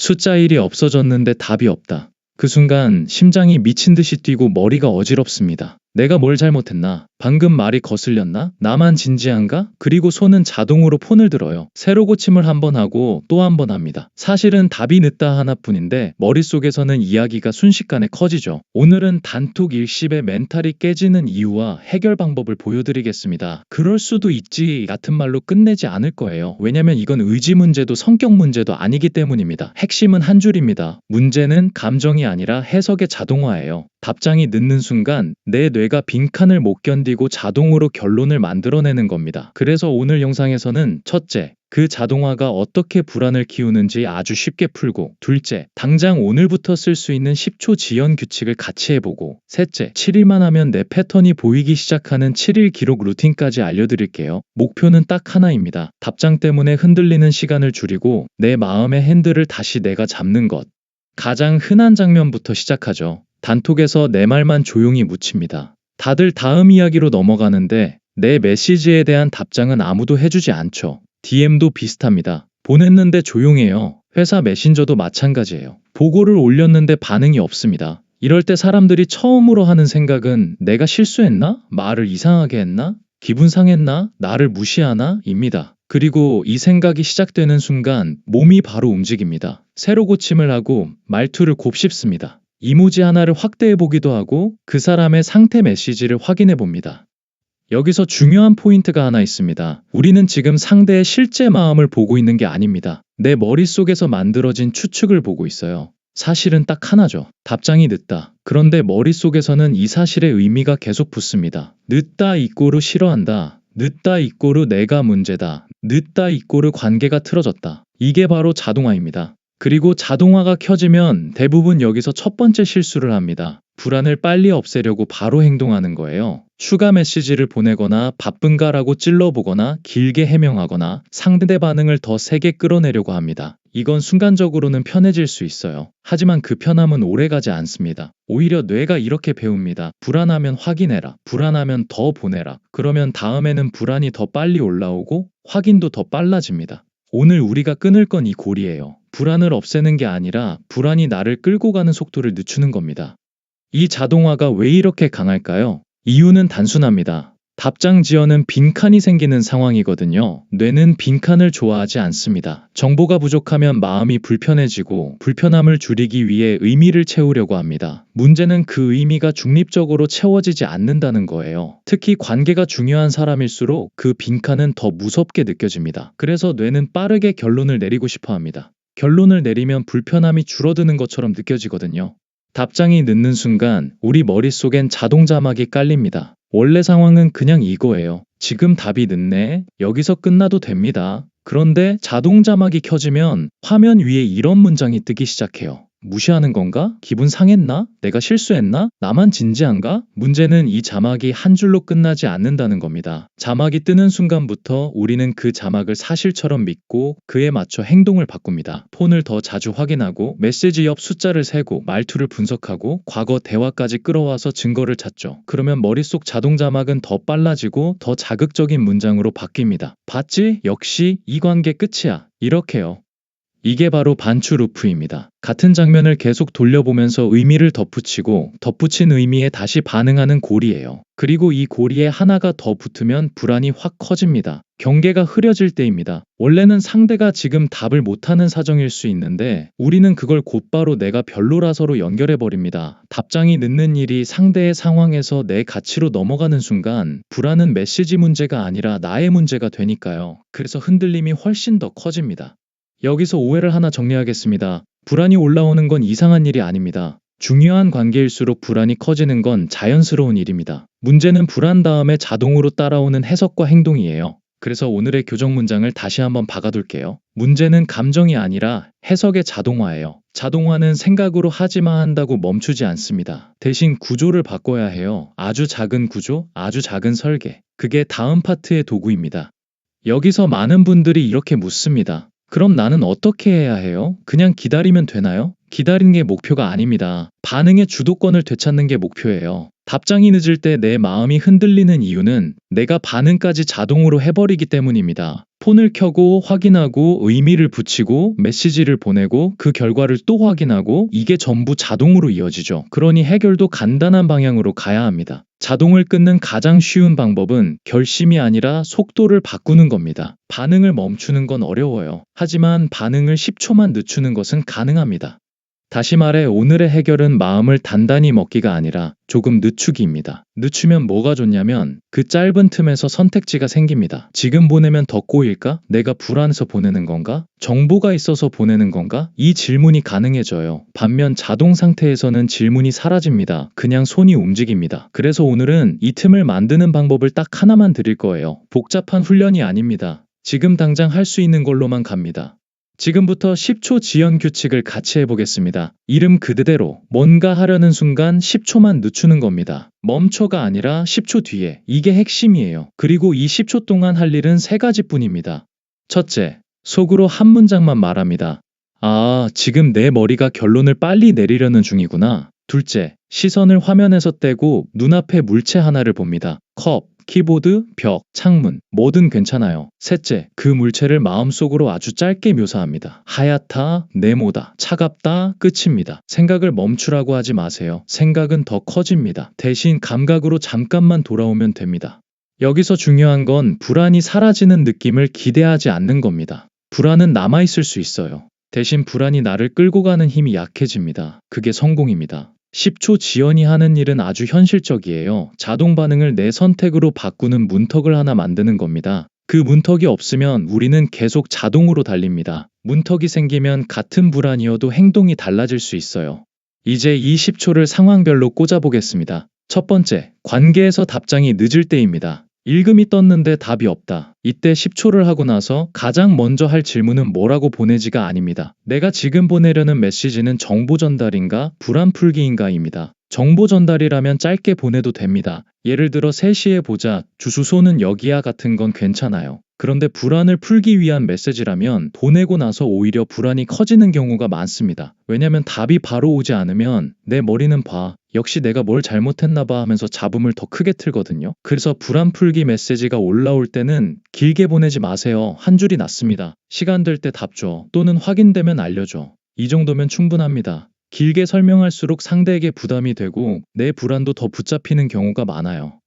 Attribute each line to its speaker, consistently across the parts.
Speaker 1: 숫자 1이 없어졌는데 답이 없다. 그 순간 심장이 미친 듯이 뛰고 머리가 어지럽습니다. 내가 뭘 잘못했나? 방금 말이 거슬렸나? 나만 진지한가? 그리고 손은 자동으로 폰을 들어요. 새로 고침을 한 번 하고 또 한 번 합니다. 사실은 답이 늦다 하나뿐인데 머릿속에서는 이야기가 순식간에 커지죠. 오늘은 단톡 일십의 멘탈이 깨지는 이유와 해결 방법을 보여드리겠습니다. 그럴 수도 있지 같은 말로 끝내지 않을 거예요. 왜냐면 이건 의지 문제도 성격 문제도 아니기 때문입니다. 핵심은 한 줄입니다. 문제는 감정이 아니라 해석의 자동화예요. 답장이 늦는 순간 내 뇌가 빈칸을 못 견디고 자동으로 결론을 만들어내는 겁니다. 그래서 오늘 영상에서는 첫째, 그 자동화가 어떻게 불안을 키우는지 아주 쉽게 풀고, 둘째, 당장 오늘부터 쓸 수 있는 10초 지연 규칙을 같이 해보고, 셋째, 7일만 하면 내 패턴이 보이기 시작하는 7일 기록 루틴까지 알려드릴게요. 목표는 딱 하나입니다. 답장 때문에 흔들리는 시간을 줄이고 내 마음의 핸들을 다시 내가 잡는 것. 가장 흔한 장면부터 시작하죠. 단톡에서 내 말만 조용히 묻힙니다. 다들 다음 이야기로 넘어가는데 내 메시지에 대한 답장은 아무도 해주지 않죠. DM도 비슷합니다. 보냈는데 조용해요. 회사 메신저도 마찬가지예요. 보고를 올렸는데 반응이 없습니다. 이럴 때 사람들이 처음으로 하는 생각은 내가 실수했나? 말을 이상하게 했나? 기분 상했나? 나를 무시하나? 입니다. 그리고 이 생각이 시작되는 순간 몸이 바로 움직입니다. 새로 고침을 하고 말투를 곱씹습니다. 이모지 하나를 확대해 보기도 하고 그 사람의 상태 메시지를 확인해 봅니다. 여기서 중요한 포인트가 하나 있습니다. 우리는 지금 상대의 실제 마음을 보고 있는 게 아닙니다. 내 머릿속에서 만들어진 추측을 보고 있어요. 사실은 딱 하나죠. 답장이 늦다. 그런데 머릿속에서는 이 사실의 의미가 계속 붙습니다. 늦다 이꼬르 싫어한다. 늦다 이꼬르 내가 문제다. 늦다 이꼬르 관계가 틀어졌다. 이게 바로 자동화입니다. 그리고 자동화가 켜지면 대부분 여기서 첫 번째 실수를 합니다. 불안을 빨리 없애려고 바로 행동하는 거예요. 추가 메시지를 보내거나 바쁜가라고 찔러보거나 길게 해명하거나 상대 반응을 더 세게 끌어내려고 합니다. 이건 순간적으로는 편해질 수 있어요. 하지만 그 편함은 오래가지 않습니다. 오히려 뇌가 이렇게 배웁니다. 불안하면 확인해라. 불안하면 더 보내라. 그러면 다음에는 불안이 더 빨리 올라오고 확인도 더 빨라집니다. 오늘 우리가 끊을 건 이 고리예요. 불안을 없애는 게 아니라 불안이 나를 끌고 가는 속도를 늦추는 겁니다. 이 자동화가 왜 이렇게 강할까요? 이유는 단순합니다. 답장 지연은 빈칸이 생기는 상황이거든요. 뇌는 빈칸을 좋아하지 않습니다. 정보가 부족하면 마음이 불편해지고 불편함을 줄이기 위해 의미를 채우려고 합니다. 문제는 그 의미가 중립적으로 채워지지 않는다는 거예요. 특히 관계가 중요한 사람일수록 그 빈칸은 더 무섭게 느껴집니다. 그래서 뇌는 빠르게 결론을 내리고 싶어 합니다. 결론을 내리면 불편함이 줄어드는 것처럼 느껴지거든요. 답장이 늦는 순간 우리 머릿속엔 자동 자막이 깔립니다. 원래 상황은 그냥 이거예요. 지금 답이 늦네. 여기서 끝나도 됩니다. 그런데 자동 자막이 켜지면 화면 위에 이런 문장이 뜨기 시작해요. 무시하는 건가? 기분 상했나? 내가 실수했나? 나만 진지한가? 문제는 이 자막이 한 줄로 끝나지 않는다는 겁니다. 자막이 뜨는 순간부터 우리는 그 자막을 사실처럼 믿고 그에 맞춰 행동을 바꿉니다. 폰을 더 자주 확인하고 메시지 옆 숫자를 세고 말투를 분석하고 과거 대화까지 끌어와서 증거를 찾죠. 그러면 머릿속 자동 자막은 더 빨라지고 더 자극적인 문장으로 바뀝니다. 봤지? 역시 이 관계 끝이야. 이렇게요. 이게 바로 반추 루프입니다. 같은 장면을 계속 돌려보면서 의미를 덧붙이고 덧붙인 의미에 다시 반응하는 고리예요. 그리고 이 고리에 하나가 더 붙으면 불안이 확 커집니다. 경계가 흐려질 때입니다. 원래는 상대가 지금 답을 못하는 사정일 수 있는데 우리는 그걸 곧바로 내가 별로라서로 연결해버립니다. 답장이 늦는 일이 상대의 상황에서 내 가치로 넘어가는 순간 불안은 메시지 문제가 아니라 나의 문제가 되니까요. 그래서 흔들림이 훨씬 더 커집니다. 여기서 오해를 하나 정리하겠습니다. 불안이 올라오는 건 이상한 일이 아닙니다. 중요한 관계일수록 불안이 커지는 건 자연스러운 일입니다. 문제는 불안 다음에 자동으로 따라오는 해석과 행동이에요. 그래서 오늘의 교정 문장을 다시 한번 박아둘게요. 문제는 감정이 아니라 해석의 자동화예요. 자동화는 생각으로 하지마 한다고 멈추지 않습니다. 대신 구조를 바꿔야 해요. 아주 작은 구조, 아주 작은 설계. 그게 다음 파트의 도구입니다. 여기서 많은 분들이 이렇게 묻습니다. 그럼 나는 어떻게 해야 해요? 그냥 기다리면 되나요? 기다리는 게 목표가 아닙니다. 반응의 주도권을 되찾는 게 목표예요. 답장이 늦을 때 내 마음이 흔들리는 이유는 내가 반응까지 자동으로 해버리기 때문입니다. 폰을 켜고 확인하고 의미를 붙이고 메시지를 보내고 그 결과를 또 확인하고 이게 전부 자동으로 이어지죠. 그러니 해결도 간단한 방향으로 가야 합니다. 자동을 끊는 가장 쉬운 방법은 결심이 아니라 속도를 바꾸는 겁니다. 반응을 멈추는 건 어려워요. 하지만 반응을 10초만 늦추는 것은 가능합니다. 다시 말해 오늘의 해결은 마음을 단단히 먹기가 아니라 조금 늦추기입니다. 늦추면 뭐가 좋냐면 그 짧은 틈에서 선택지가 생깁니다. 지금 보내면 더 꼬일까? 내가 불안해서 보내는 건가? 정보가 있어서 보내는 건가? 이 질문이 가능해져요. 반면 자동 상태에서는 질문이 사라집니다. 그냥 손이 움직입니다. 그래서 오늘은 이 틈을 만드는 방법을 딱 하나만 드릴 거예요. 복잡한 훈련이 아닙니다. 지금 당장 할 수 있는 걸로만 갑니다. 지금부터 10초 지연 규칙을 같이 해보겠습니다. 이름 그대로 뭔가 하려는 순간 10초만 늦추는 겁니다. 멈춰가 아니라 10초 뒤에. 이게 핵심이에요. 그리고 이 10초 동안 할 일은 3가지뿐입니다. 첫째, 속으로 한 문장만 말합니다. 아, 지금 내 머리가 결론을 빨리 내리려는 중이구나. 둘째, 시선을 화면에서 떼고 눈앞에 물체 하나를 봅니다. 컵, 키보드, 벽, 창문, 뭐든 괜찮아요. 셋째, 그 물체를 마음속으로 아주 짧게 묘사합니다. 하얗다, 네모다, 차갑다, 끝입니다. 생각을 멈추라고 하지 마세요. 생각은 더 커집니다. 대신 감각으로 잠깐만 돌아오면 됩니다. 여기서 중요한 건 불안이 사라지는 느낌을 기대하지 않는 겁니다. 불안은 남아있을 수 있어요. 대신 불안이 나를 끌고 가는 힘이 약해집니다. 그게 성공입니다. 10초 지연이 하는 일은 아주 현실적이에요. 자동 반응을 내 선택으로 바꾸는 문턱을 하나 만드는 겁니다. 그 문턱이 없으면 우리는 계속 자동으로 달립니다. 문턱이 생기면 같은 불안이어도 행동이 달라질 수 있어요. 이제 이 10초를 상황별로 꽂아보겠습니다. 첫 번째, 관계에서 답장이 늦을 때입니다. 읽음이 떴는데 답이 없다. 이때 10초를 하고 나서 가장 먼저 할 질문은 뭐라고 보내지가 아닙니다. 내가 지금 보내려는 메시지는 정보 전달인가, 불안 풀기인가입니다. 정보 전달이라면 짧게 보내도 됩니다. 예를 들어 3시에 보자, 주소는 여기야 같은 건 괜찮아요. 그런데 불안을 풀기 위한 메시지라면 보내고 나서 오히려 불안이 커지는 경우가 많습니다. 왜냐면 답이 바로 오지 않으면 내 머리는 역시 내가 뭘 잘못했나 봐 하면서 잡음을 더 크게 틀거든요. 그래서 불안 풀기 메시지가 올라올 때는 길게 보내지 마세요. 한 줄이 낫습니다. 시간 될 때 답 줘. 또는 확인되면 알려줘. 이 정도면 충분합니다. 길게 설명할수록 상대에게 부담이 되고 내 불안도 더 붙잡히는 경우가 많아요.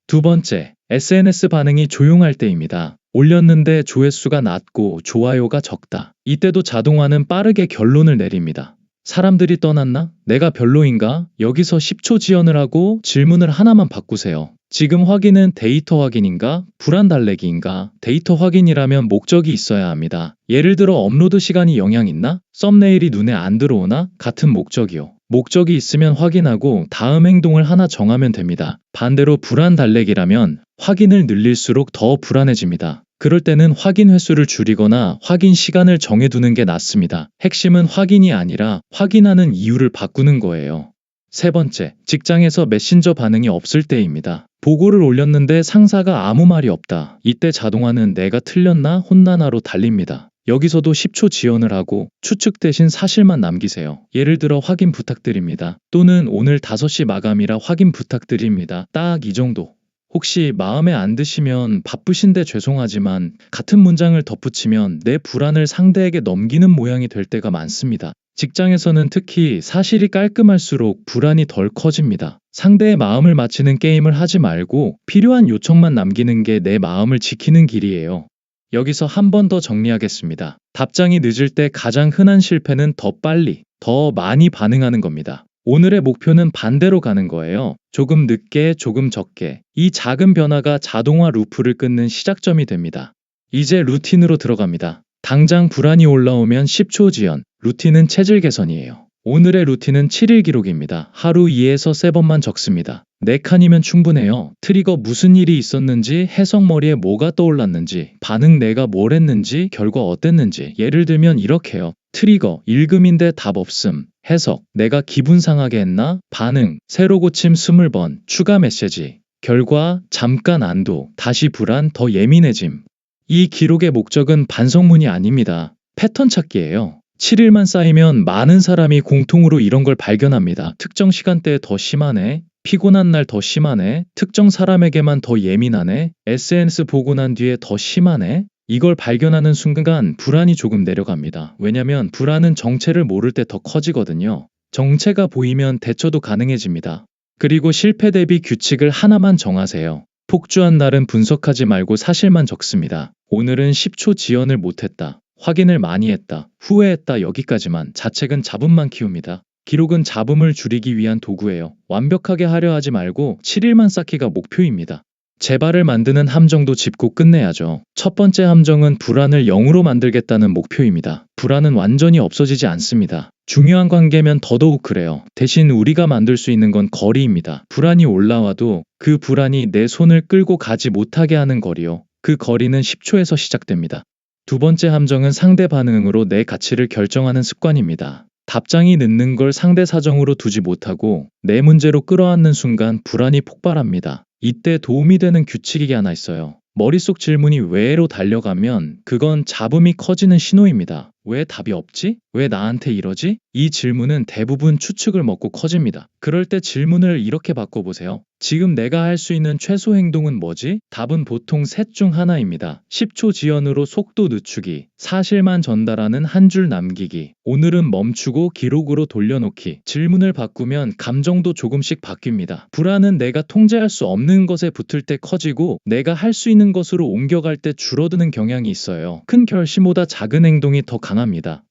Speaker 1: 두 번째, SNS 반응이 조용할 때입니다. 올렸는데 조회수가 낮고 좋아요가 적다. 이때도 자동화는 빠르게 결론을 내립니다. 사람들이 떠났나? 내가 별로인가? 여기서 10초 지연을 하고 질문을 하나만 바꾸세요. 지금 확인은 데이터 확인인가? 불안 달래기인가? 데이터 확인이라면 목적이 있어야 합니다. 예를 들어 업로드 시간이 영향 있나? 썸네일이 눈에 안 들어오나? 같은 목적이요. 목적이 있으면 확인하고 다음 행동을 하나 정하면 됩니다. 반대로 불안 달래기라면 확인을 늘릴수록 더 불안해집니다. 그럴 때는 확인 횟수를 줄이거나 확인 시간을 정해두는 게 낫습니다. 핵심은 확인이 아니라 확인하는 이유를 바꾸는 거예요. 세 번째, 직장에서 메신저 반응이 없을 때입니다. 보고를 올렸는데 상사가 아무 말이 없다. 이때 자동화는 내가 틀렸나 혼나나로 달립니다. 여기서도 10초 지연을 하고 추측 대신 사실만 남기세요. 예를 들어 확인 부탁드립니다. 또는 오늘 5시 마감이라 확인 부탁드립니다. 딱 이 정도. 혹시 마음에 안 드시면 바쁘신데 죄송하지만 같은 문장을 덧붙이면 내 불안을 상대에게 넘기는 모양이 될 때가 많습니다. 직장에서는 특히 사실이 깔끔할수록 불안이 덜 커집니다. 상대의 마음을 맞히는 게임을 하지 말고 필요한 요청만 남기는 게 내 마음을 지키는 길이에요. 여기서 한 번 더 정리하겠습니다. 답장이 늦을 때 가장 흔한 실패는 더 빨리, 더 많이 반응하는 겁니다. 오늘의 목표는 반대로 가는 거예요. 조금 늦게, 조금 적게. 이 작은 변화가 자동화 루프를 끊는 시작점이 됩니다. 이제 루틴으로 들어갑니다. 당장 불안이 올라오면 10초 지연. 루틴은 체질 개선이에요. 오늘의 루틴은 7일 기록입니다. 하루 2에서 3번만 적습니다. 4칸이면 충분해요. 트리거 무슨 일이 있었는지, 해석머리에 뭐가 떠올랐는지, 반응 내가 뭘 했는지, 결과 어땠는지. 예를 들면 이렇게요. 트리거, 읽음인데 답 없음. 해석, 내가 기분 상하게 했나? 반응, 새로 고침 20번. 추가 메시지. 결과, 잠깐 안도, 다시 불안, 더 예민해짐. 이 기록의 목적은 반성문이 아닙니다. 패턴 찾기예요. 7일만 쌓이면 많은 사람이 공통으로 이런 걸 발견합니다. 특정 시간대에 더 심하네. 피곤한 날 더 심하네. 특정 사람에게만 더 예민하네. SNS 보고 난 뒤에 더 심하네. 이걸 발견하는 순간 불안이 조금 내려갑니다. 왜냐면 불안은 정체를 모를 때 더 커지거든요. 정체가 보이면 대처도 가능해집니다. 그리고 실패 대비 규칙을 하나만 정하세요. 폭주한 날은 분석하지 말고 사실만 적습니다. 오늘은 10초 지연을 못했다. 확인을 많이 했다. 후회했다. 여기까지만. 자책은 잡음만 키웁니다. 기록은 잡음을 줄이기 위한 도구예요. 완벽하게 하려 하지 말고 7일만 쌓기가 목표입니다. 재발을 만드는 함정도 짚고 끝내야죠. 첫 번째 함정은 불안을 0으로 만들겠다는 목표입니다. 불안은 완전히 없어지지 않습니다. 중요한 관계면 더더욱 그래요. 대신 우리가 만들 수 있는 건 거리입니다. 불안이 올라와도 그 불안이 내 손을 끌고 가지 못하게 하는 거리요. 그 거리는 10초에서 시작됩니다. 두 번째 함정은 상대 반응으로 내 가치를 결정하는 습관입니다. 답장이 늦는 걸 상대 사정으로 두지 못하고 내 문제로 끌어안는 순간 불안이 폭발합니다. 이때 도움이 되는 규칙이 하나 있어요. 머릿속 질문이 왜로 달려가면 그건 잡음이 커지는 신호입니다. 왜 답이 없지? 왜 나한테 이러지? 이 질문은 대부분 추측을 먹고 커집니다. 그럴 때 질문을 이렇게 바꿔보세요. 지금 내가 할 수 있는 최소 행동은 뭐지? 답은 보통 셋 중 하나입니다. 10초 지연으로 속도 늦추기, 사실만 전달하는 한 줄 남기기, 오늘은 멈추고 기록으로 돌려놓기. 질문을 바꾸면 감정도 조금씩 바뀝니다. 불안은 내가 통제할 수 없는 것에 붙을 때 커지고 내가 할 수 있는 것으로 옮겨갈 때 줄어드는 경향이 있어요. 큰 결심보다 작은 행동이 더 강합니다.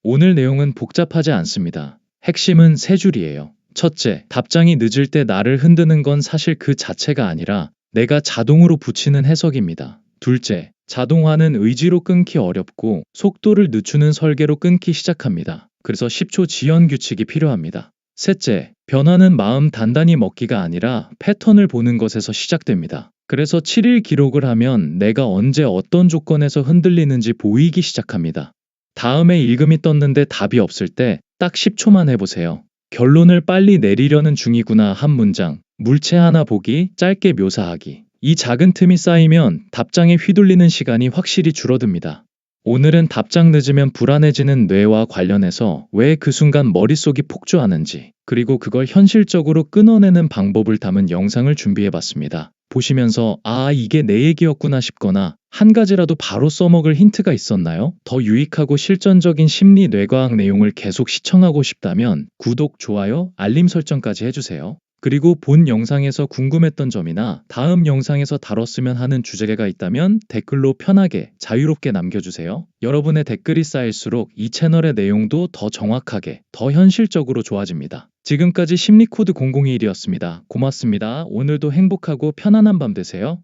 Speaker 1: 오늘 내용은 복잡하지 않습니다. 핵심은 세 줄이에요. 첫째, 답장이 늦을 때 나를 흔드는 건 사실 그 자체가 아니라 내가 자동으로 붙이는 해석입니다. 둘째, 자동화는 의지로 끊기 어렵고 속도를 늦추는 설계로 끊기 시작합니다. 그래서 10초 지연 규칙이 필요합니다. 셋째, 변화는 마음 단단히 먹기가 아니라 패턴을 보는 것에서 시작됩니다. 그래서 7일 기록을 하면 내가 언제 어떤 조건에서 흔들리는지 보이기 시작합니다. 다음에 읽음이 떴는데 답이 없을 때 딱 10초만 해보세요. 결론을 빨리 내리려는 중이구나 한 문장, 물체 하나 보기, 짧게 묘사하기. 이 작은 틈이 쌓이면 답장에 휘둘리는 시간이 확실히 줄어듭니다. 오늘은 답장 늦으면 불안해지는 뇌와 관련해서 왜 그 순간 머릿속이 폭주하는지, 그리고 그걸 현실적으로 끊어내는 방법을 담은 영상을 준비해봤습니다. 보시면서 이게 내 얘기였구나 싶거나 한 가지라도 바로 써먹을 힌트가 있었나요? 더 유익하고 실전적인 심리 뇌과학 내용을 계속 시청하고 싶다면 구독, 좋아요, 알림 설정까지 해주세요. 그리고 본 영상에서 궁금했던 점이나 다음 영상에서 다뤘으면 하는 주제가 있다면 댓글로 편하게 자유롭게 남겨주세요. 여러분의 댓글이 쌓일수록 이 채널의 내용도 더 정확하게, 더 현실적으로 좋아집니다. 지금까지 심리코드 001이었습니다. 고맙습니다. 오늘도 행복하고 편안한 밤 되세요.